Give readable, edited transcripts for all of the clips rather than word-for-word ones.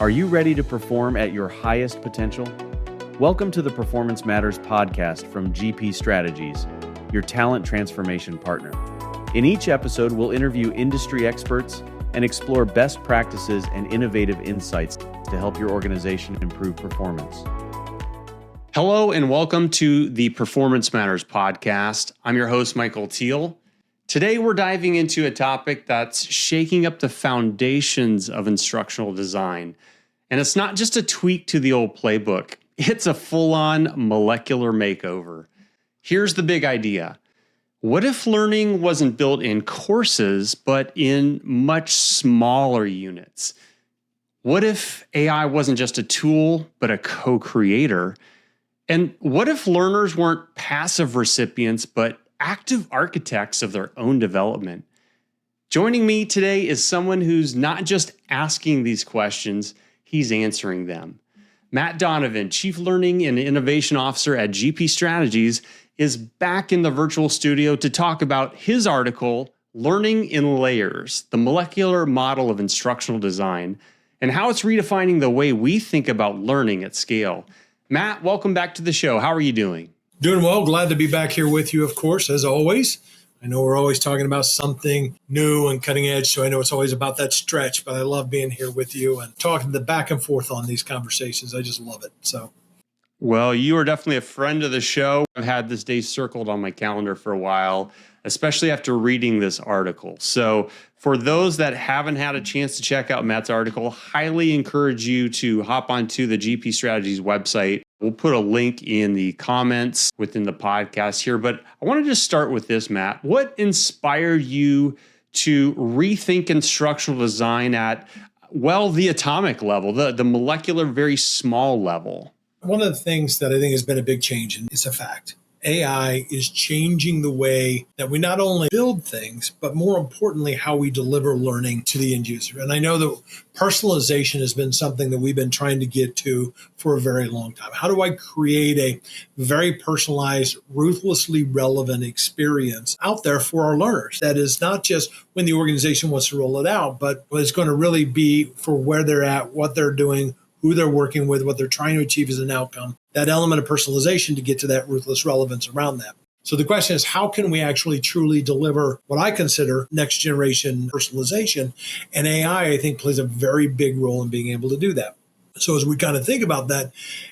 Are you ready to perform at your highest potential? Welcome to the Performance Matters podcast from GP Strategies, your talent transformation partner. In each episode, we'll interview industry experts and explore best practices and innovative insights to help your organization improve performance. Hello and welcome to the Performance Matters podcast. I'm your host, Michael Teal. Today, we're diving into a topic that's shaking up the foundations of instructional design. And it's not just a tweak to the old playbook. It's a full-on molecular makeover. Here's the big idea. What if learning wasn't built in courses, but in much smaller units? What if AI wasn't just a tool, but a co-creator? And what if learners weren't passive recipients, but active architects of their own development? Joining me today is someone who's not just asking these questions, he's answering them. Matt Donovan, Chief Learning and Innovation Officer at GP Strategies, is back in the virtual studio to talk about his article, Learning in Layers, the Molecular Model of Instructional Design, and how it's redefining the way we think about learning at scale. Matt, welcome back to the show. How are you doing? Doing well. Glad to be back here with you, of course, as always. I know we're always talking about something new and cutting edge, so I know it's always about that stretch, but I love being here with you and talking the back and forth on these conversations. I just love it. Well, you are definitely a friend of the show. I've had this day circled on my calendar for a while, especially after reading this article. So for those that haven't had a chance to check out Matt's article, highly encourage you to hop onto the GP Strategies website. We'll put a link in the comments within the podcast here, but I want to just start with this, Matt. What inspired you to rethink instructional design at, well, the atomic level, the molecular, very small level? One of the things that I think has been a big change, and it's a fact, AI is changing the way that we not only build things, but more importantly, how we deliver learning to the end user. And I know that personalization has been something that we've been trying to get to for a very long time. How do I create a very personalized, ruthlessly relevant experience out there for our learners? That is not just when the organization wants to roll it out, but it's going to really be for where they're at, what they're doing, who they're working with, what they're trying to achieve as an outcome, that element of personalization to get to that ruthless relevance around that. So the question is, how can we actually truly deliver what I consider next generation personalization? And AI, I think, plays a very big role in being able to do that. So as we kind of think about that,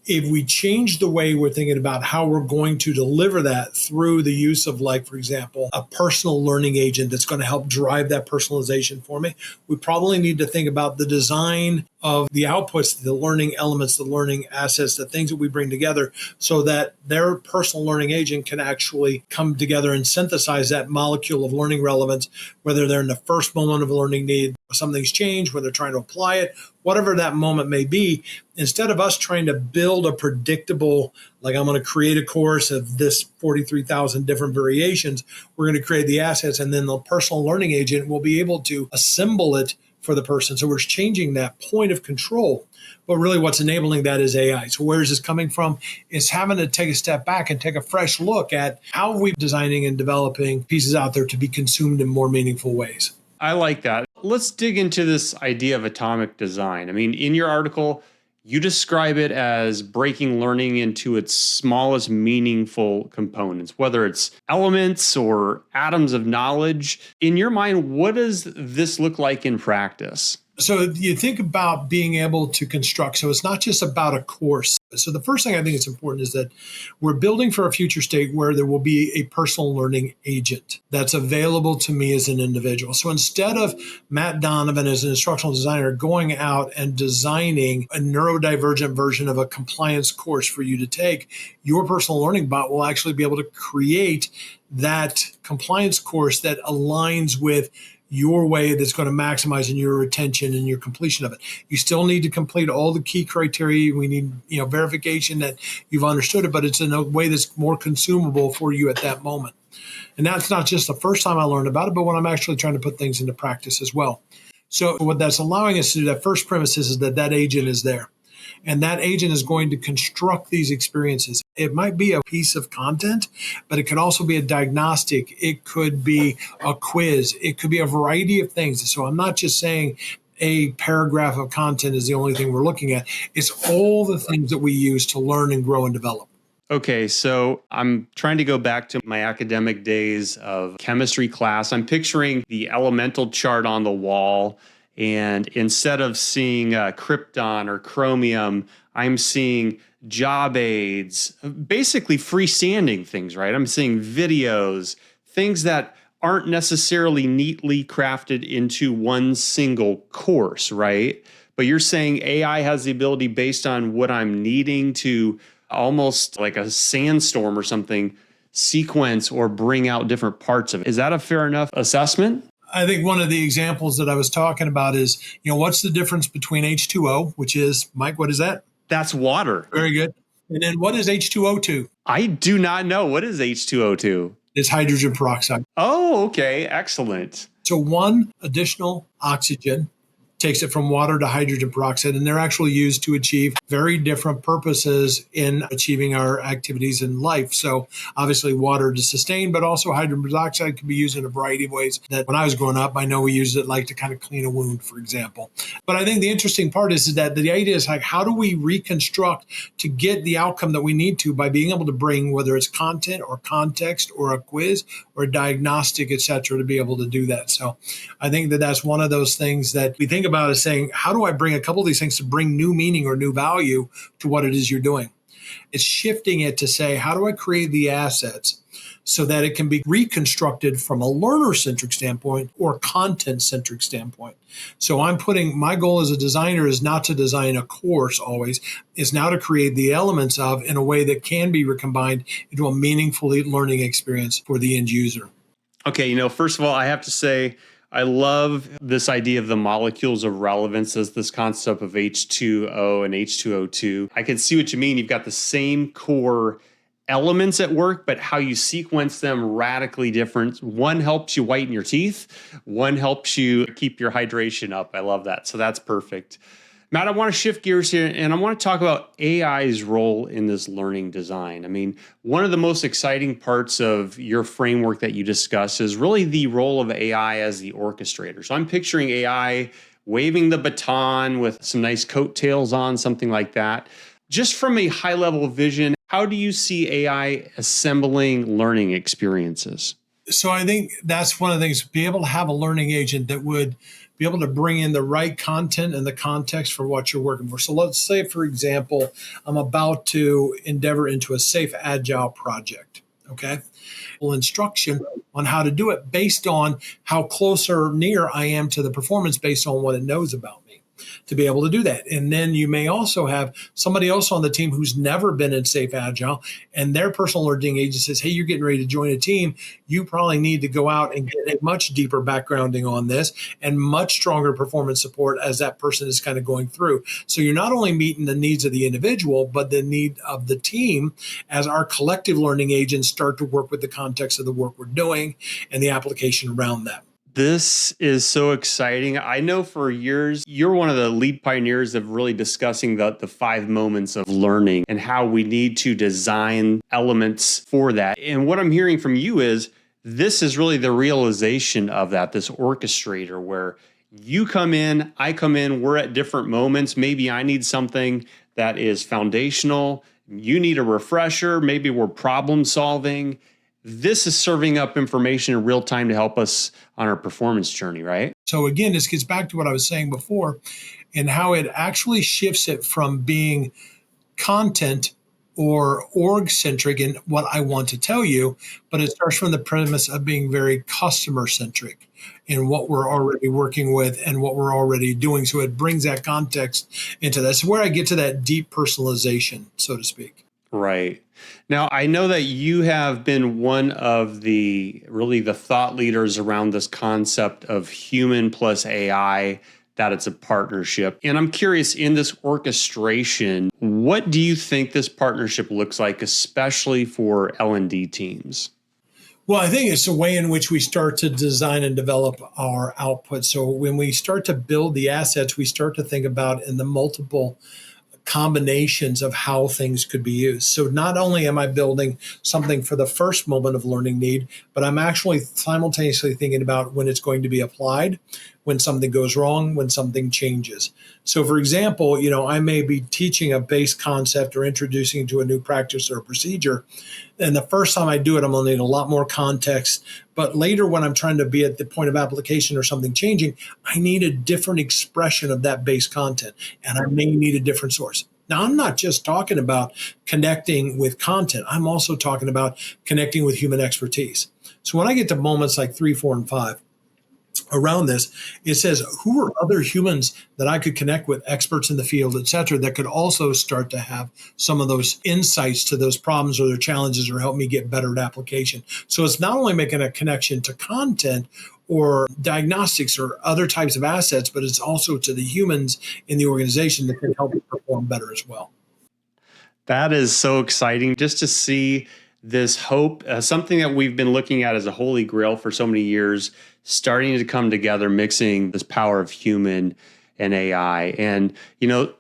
if we change the way we're thinking about how we're going to deliver that through the use of, like, for example, a personal learning agent that's going to help drive that personalization for me, we probably need to think about the design of the outputs, the learning elements, the learning assets, the things that we bring together so that their personal learning agent can actually come together and synthesize that molecule of learning relevance, whether they're in the first moment of a learning need, something's changed, whether they're trying to apply it, whatever that moment may be. Instead of us trying to build a predictable, like I'm going to create a course of this 43,000 different variations, we're going to create the assets, and then the personal learning agent will be able to assemble it for the person. So we're changing that point of control. But really what's enabling that is AI. So where is this coming from? It's having to take a step back and take a fresh look at how we're designing and developing pieces out there to be consumed in more meaningful ways. I like that. Let's dig into this idea of atomic design. I mean, in your article, you describe it as breaking learning into its smallest meaningful components, whether it's elements or atoms of knowledge. In your mind, what does this look like in practice? So you think about being able to construct. So it's not just about a course. So the first thing I think is important is that we're building for a future state where there will be a personal learning agent that's available to me as an individual. So instead of Matt Donovan as an instructional designer going out and designing a neurodivergent version of a compliance course for you to take, your personal learning bot will actually be able to create that compliance course that aligns with your way that's going to maximize in your retention and your completion of it. You still need to complete all the key criteria. We need, verification that you've understood it, but it's in a way that's more consumable for you at that moment. And that's not just the first time I learned about it, but when I'm actually trying to put things into practice as well. So what that's allowing us to do, that first premise is that agent is there. And that agent is going to construct these experiences. It might be a piece of content, but it could also be a diagnostic. It could be a quiz. It could be a variety of things. So I'm not just saying a paragraph of content is the only thing we're looking at. It's all the things that we use to learn and grow and develop. Okay, so I'm trying to go back to my academic days of chemistry class. I'm picturing the elemental chart on the wall, and instead of seeing krypton or chromium, I'm seeing job aids, basically freestanding things, right? I'm seeing videos, things that aren't necessarily neatly crafted into one single course, right? But you're saying AI has the ability, based on what I'm needing to almost like a sandstorm or something, sequence or bring out different parts of it. Is that a fair enough assessment? I think one of the examples that I was talking about is, what's the difference between H2O, which is, Mike, what is that? That's water. Very good. And then what is H2O2? I do not know. What is H2O2? It's hydrogen peroxide. Oh, okay. Excellent. So one additional oxygen takes it from water to hydrogen peroxide, and they're actually used to achieve very different purposes in achieving our activities in life. So obviously water to sustain, but also hydrogen peroxide can be used in a variety of ways that when I was growing up, I know we used it like to kind of clean a wound, for example. But I think the interesting part is that the idea is like, how do we reconstruct to get the outcome that we need to by being able to bring, whether it's content or context or a quiz or a diagnostic, et cetera, to be able to do that. So I think that that's one of those things that we think about is saying, how do I bring a couple of these things to bring new meaning or new value to what it is you're doing? It's shifting it to say, how do I create the assets so that it can be reconstructed from a learner-centric standpoint or content-centric standpoint? So my goal as a designer is not to design a course always, is now to create the elements of in a way that can be recombined into a meaningful learning experience for the end user. Okay, first of all, I have to say, I love this idea of the molecules of relevance as this concept of H2O and H2O2. I can see what you mean. You've got the same core elements at work, but how you sequence them radically different. One helps you whiten your teeth. One helps you keep your hydration up. I love that. So that's perfect. Matt, I want to shift gears here, and I want to talk about AI's role in this learning design. I mean, one of the most exciting parts of your framework that you discuss is really the role of AI as the orchestrator. So I'm picturing AI waving the baton with some nice coattails on, something like that. Just from a high-level vision, how do you see AI assembling learning experiences? So I think that's one of the things, be able to have a learning agent that would be able to bring in the right content and the context for what you're working for. So let's say, for example, I'm about to endeavor into a safe agile project. Okay. Well, instruction on how to do it based on how close or near I am to the performance based on what it knows about me to be able to do that. And then you may also have somebody else on the team who's never been in Safe Agile, and their personal learning agent says, hey, you're getting ready to join a team. You probably need to go out and get a much deeper backgrounding on this and much stronger performance support as that person is kind of going through. So you're not only meeting the needs of the individual, but the need of the team as our collective learning agents start to work with the context of the work we're doing and the application around that. This is so exciting. I know for years, you're one of the lead pioneers of really discussing the 5 moments of learning and how we need to design elements for that. And what I'm hearing from you is this is really the realization of that, this orchestrator where you come in, I come in, we're at different moments. Maybe I need something that is foundational. You need a refresher. Maybe we're problem solving. This is serving up information in real time to help us on our performance journey, right? So again, this gets back to what I was saying before and how it actually shifts it from being content or org-centric in what I want to tell you, but it starts from the premise of being very customer-centric in what we're already working with and what we're already doing. So it brings that context into that. So where I get to that deep personalization, so to speak. Right. Now, I know that you have been one of the thought leaders around this concept of human plus AI, that it's a partnership. And I'm curious, in this orchestration, what do you think this partnership looks like, especially for L&D teams? Well, I think it's a way in which we start to design and develop our output. So when we start to build the assets, we start to think about in the multiple combinations of how things could be used. So not only am I building something for the first moment of learning need, but I'm actually simultaneously thinking about when it's going to be applied, when something goes wrong, when something changes. So for example, I may be teaching a base concept or introducing to a new practice or a procedure. And the first time I do it, I'm going to need a lot more context. But later, when I'm trying to be at the point of application or something changing, I need a different expression of that base content. And I may need a different source. Now, I'm not just talking about connecting with content. I'm also talking about connecting with human expertise. So when I get to moments like 3, 4, and 5, around this, it says, who are other humans that I could connect with, experts in the field, et cetera, that could also start to have some of those insights to those problems or their challenges or help me get better at application. So it's not only making a connection to content or diagnostics or other types of assets, but it's also to the humans in the organization that can help it perform better as well. That is so exciting just to see this hope, something that we've been looking at as a holy grail for so many years, starting to come together, mixing this power of human and AI. And,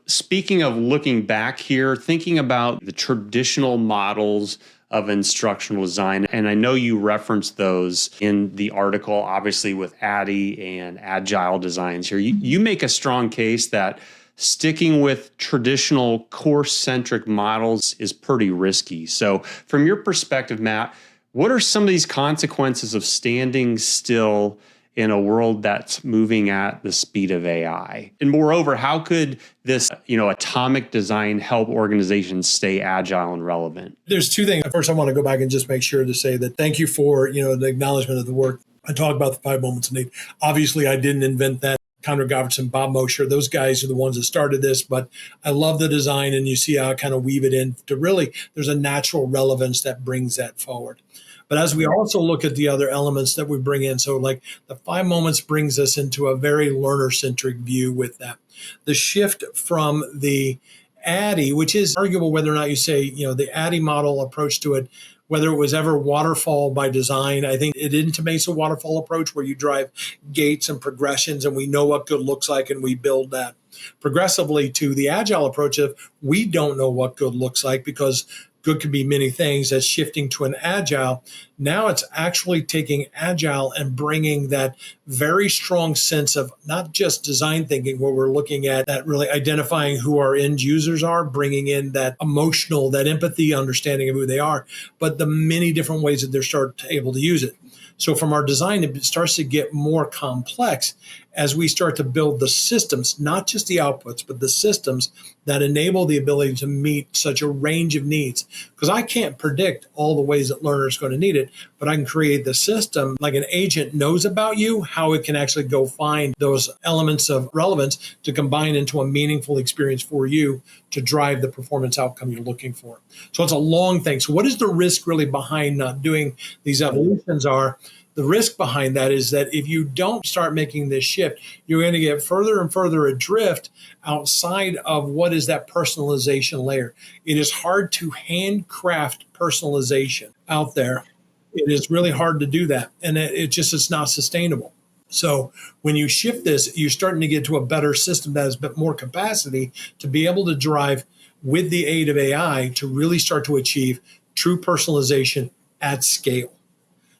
speaking of looking back here, thinking about the traditional models of instructional design, and I know you referenced those in the article, obviously with ADDIE and agile designs here. You make a strong case that sticking with traditional course-centric models is pretty risky. So from your perspective, Matt, what are some of these consequences of standing still in a world that's moving at the speed of AI? And moreover, how could this, atomic design help organizations stay agile and relevant? There's two things. First, I want to go back and just make sure to say that thank you for, the acknowledgement of the work. I talk about the 5 moments of need. Obviously, I didn't invent that. Conor Govertson, Bob Mosher, those guys are the ones that started this, but I love the design, and you see how I kind of weave it in to really, there's a natural relevance that brings that forward. But as we also look at the other elements that we bring in, so like the 5 moments brings us into a very learner-centric view with that. The shift from the ADDIE, which is arguable whether or not you say, the ADDIE model approach to it, whether it was ever waterfall by design. I think it intimates a waterfall approach where you drive gates and progressions and we know what good looks like and we build that. Progressively to the agile approach of we don't know what good looks like because good can be many things. That's shifting to an agile. Now it's actually taking agile and bringing that very strong sense of not just design thinking where we're looking at that really identifying who our end users are, bringing in that emotional, that empathy, understanding of who they are, but the many different ways that they're able to use it. So from our design, it starts to get more complex as we start to build the systems, not just the outputs, but the systems that enable the ability to meet such a range of needs. Because I can't predict all the ways that learners are going to need it, but I can create the system like an agent knows about you, how it can actually go find those elements of relevance to combine into a meaningful experience for you to drive the performance outcome you're looking for. So it's a long thing. So what is the risk really behind not doing these evolutions are? The risk behind that is that if you don't start making this shift, you're going to get further and further adrift outside of what is that personalization layer. It is hard to handcraft personalization out there. It is really hard to do that. And it's not sustainable. So when you shift this, you're starting to get to a better system that has a bit more capacity to be able to drive with the aid of AI to really start to achieve true personalization at scale.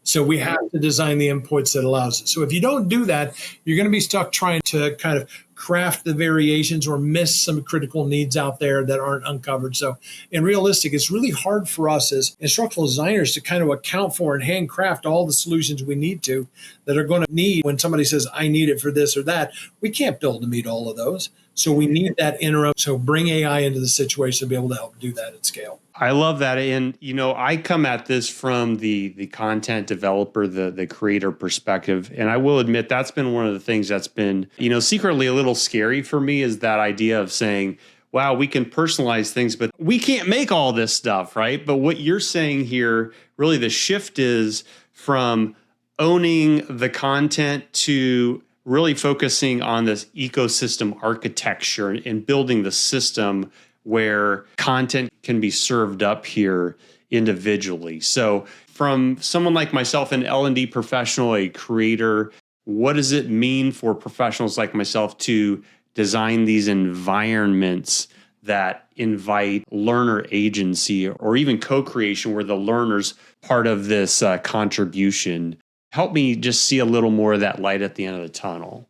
So we have to design the inputs that allows it. So if you don't do that, you're going to be stuck trying to kind of craft the variations or miss some critical needs out there that aren't uncovered. So in realistic, it's really hard for us as instructional designers to kind of account for and handcraft all the solutions we need to that are going to need when somebody says, I need it for this or that. We can't build to meet all of those. So we need that interim. So bring AI into the situation to be able to help do that at scale. I love that. And, I come at this from the content developer, the creator perspective. And I will admit that's been one of the things that's been, secretly a little scary for me is that idea of saying, wow, we can personalize things, but we can't make all this stuff, right? But what you're saying here, really the shift is from owning the content to really focusing on this ecosystem architecture and building the system where content can be served up here individually. So from someone like myself, an L&D professional, a creator, what does it mean for professionals like myself to design these environments that invite learner agency or even co-creation where the learner's part of this contribution? Help me just see a little more of that light at the end of the tunnel.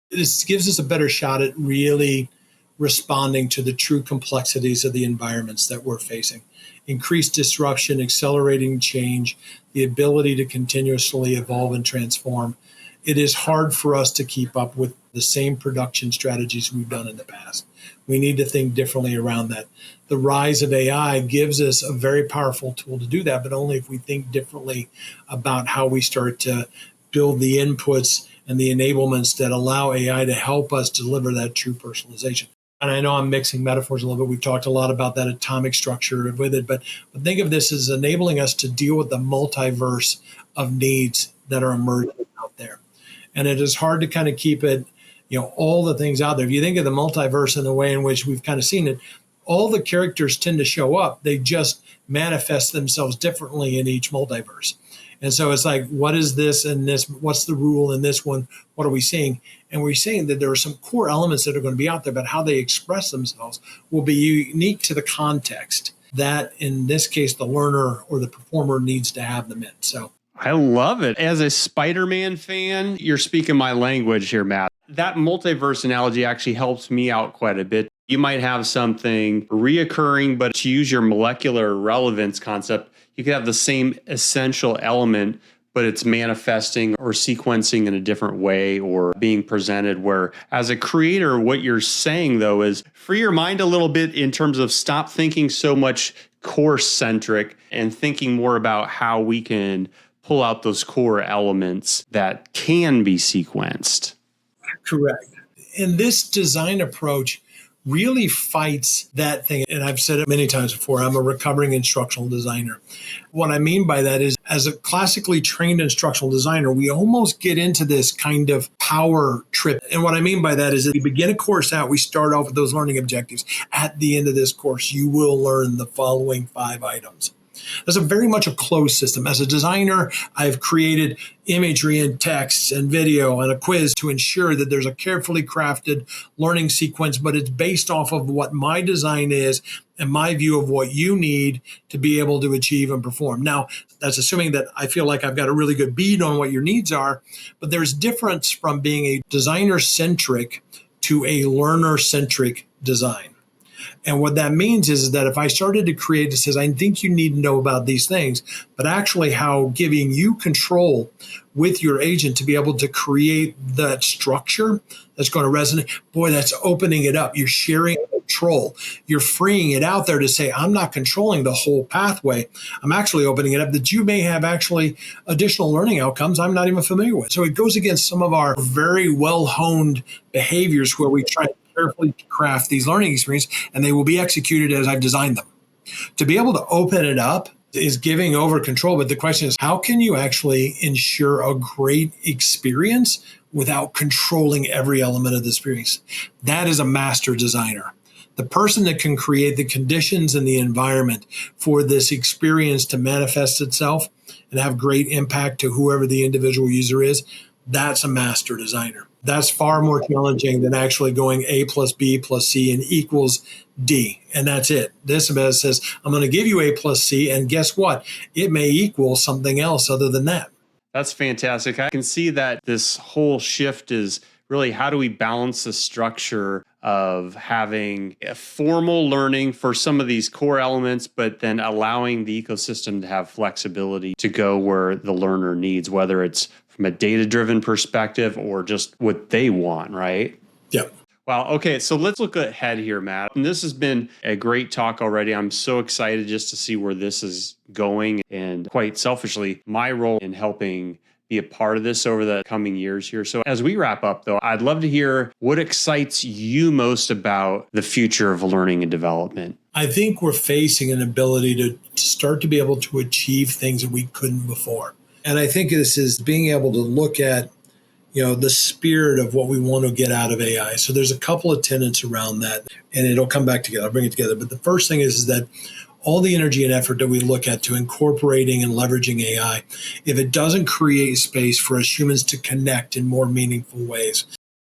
This gives us a better shot at really responding to the true complexities of the environments that we're facing. Increased disruption, accelerating change, the ability to continuously evolve and transform. It is hard for us to keep up with the same production strategies we've done in the past. We need to think differently around that. The rise of AI gives us a very powerful tool to do that, but only if we think differently about how we start to build the inputs and the enablements that allow AI to help us deliver that true personalization. And I know I'm mixing metaphors a little bit. We've talked a lot about that atomic structure with it, but think of this as enabling us to deal with the multiverse of needs that are emerging out there. And it is hard to kind of keep it, all the things out there. If you think of the multiverse in the way in which we've kind of seen it, all the characters tend to show up. They just manifest themselves differently in each multiverse. And so it's like, what is this and this? What's the rule in this one? What are we seeing? And we're saying that there are some core elements that are going to be out there, but how they express themselves will be unique to the context that, in this case, the learner or the performer needs to have them in. So I love it. As a Spider-Man fan, you're speaking my language here, Matt. That multiverse analogy actually helps me out quite a bit. You might have something reoccurring, but to use your molecular relevance concept, you could have the same essential element, but it's manifesting or sequencing in a different way or being presented, where as a creator, what you're saying though is free your mind a little bit in terms of stop thinking so much course centric and thinking more about how we can pull out those core elements that can be sequenced. Correct. And this design approach really fights that thing. And I've said it many times before, I'm a recovering instructional designer. What I mean by that is, as a classically trained instructional designer, we almost get into this kind of power trip. And what I mean by that is that we begin a course out, we start off with those learning objectives. At the end of this course, you will learn the following 5 items. That's very much a closed system. As a designer, I've created imagery and text and video and a quiz to ensure that there's a carefully crafted learning sequence, but it's based off of what my design is and my view of what you need to be able to achieve and perform. Now, that's assuming that I feel like I've got a really good bead on what your needs are, but there's difference from being a designer-centric to a learner-centric design. And what that means is that if I started to create, it says, I think you need to know about these things, but actually how giving you control with your agent to be able to create that structure that's going to resonate, boy, that's opening it up. You're sharing control. You're freeing it out there to say, I'm not controlling the whole pathway. I'm actually opening it up that you may have actually additional learning outcomes I'm not even familiar with. So it goes against some of our very well-honed behaviors where we try to carefully craft these learning experiences, and they will be executed as I've designed them. To be able to open it up is giving over control, but the question is, how can you actually ensure a great experience without controlling every element of the experience? That is a master designer. The person that can create the conditions and the environment for this experience to manifest itself and have great impact to whoever the individual user is, that's a master designer. That's far more challenging than actually going A plus B plus C and equals D. And that's it. This says, I'm going to give you A plus C. And guess what? It may equal something else other than that. That's fantastic. I can see that this whole shift is really how do we balance the structure of having a formal learning for some of these core elements, but then allowing the ecosystem to have flexibility to go where the learner needs, whether it's from a data-driven perspective or just what they want, right? Yep. Wow. Okay. So let's look ahead here, Matt. And this has been a great talk already. I'm so excited just to see where this is going. And quite selfishly, my role in helping be a part of this over the coming years here. So as we wrap up, though, I'd love to hear what excites you most about the future of learning and development. I think we're facing an ability to start to be able to achieve things that we couldn't before. And I think this is being able to look at, the spirit of what we want to get out of AI. So there's a couple of tenets around that, and it'll come back together. I'll bring it together. But the first thing is that all the energy and effort that we look at to incorporating and leveraging AI, if it doesn't create space for us humans to connect in more meaningful ways,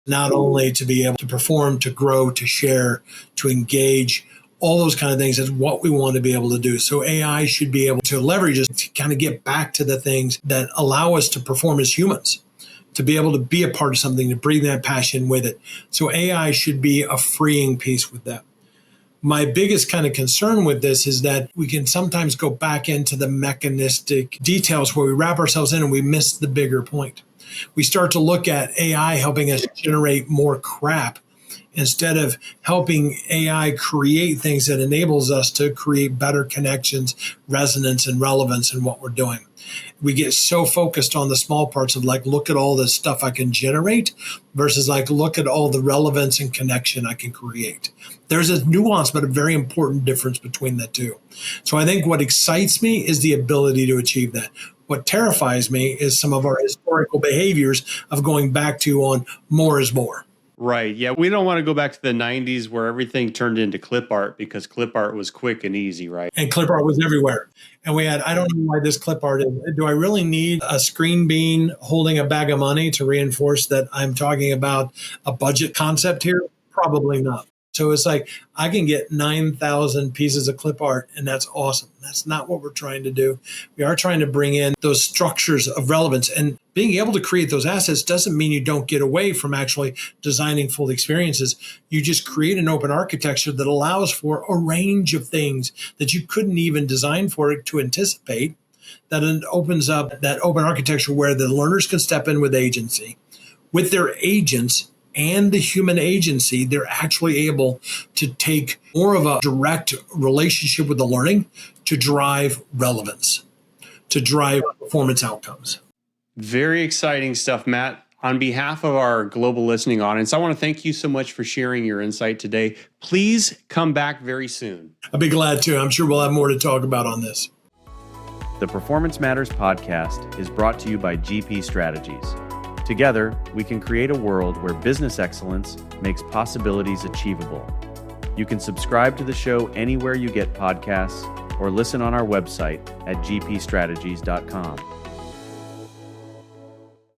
not only to be able to perform, to grow, to share, to engage, all those kind of things is what we want to be able to do. So AI should be able to leverage us to kind of get back to the things that allow us to perform as humans. to be able to be a part of something, to bring that passion with it. So AI should be a freeing piece with that. My biggest kind of concern with this is that we can sometimes go back into the mechanistic details where we wrap ourselves in and we miss the bigger point. We start to look at AI helping us generate more crap instead of helping AI create things that enables us to create better connections, resonance, and relevance in what we're doing. We get so focused on the small parts of like, look at all the stuff I can generate versus like, look at all the relevance and connection I can create. There's a nuance, but a very important difference between the two. So I think what excites me is the ability to achieve that. What terrifies me is some of our historical behaviors of going back to on more is more. Right. Yeah. We don't want to go back to the 90s where everything turned into clip art because clip art was quick and easy, right? And clip art was everywhere. And we had, I don't know why this clip art is. Do I really need a screen bean holding a bag of money to reinforce that I'm talking about a budget concept here? Probably not. So it's like, I can get 9,000 pieces of clip art, and that's awesome. That's not what we're trying to do. We are trying to bring in those structures of relevance. And being able to create those assets doesn't mean you don't get away from actually designing full experiences. You just create an open architecture that allows for a range of things that you couldn't even design for it to anticipate. That it opens up that open architecture where the learners can step in with agency. With their agents and the human agency, they're actually able to take more of a direct relationship with the learning to drive relevance, to drive performance outcomes. Very exciting stuff, Matt. On behalf of our global listening audience, I want to thank you so much for sharing your insight today. Please come back very soon. I'd be glad to. I'm sure we'll have more to talk about on this. The Performance Matters podcast is brought to you by GP Strategies. Together, we can create a world where business excellence makes possibilities achievable. You can subscribe to the show anywhere you get podcasts or listen on our website at gpstrategies.com.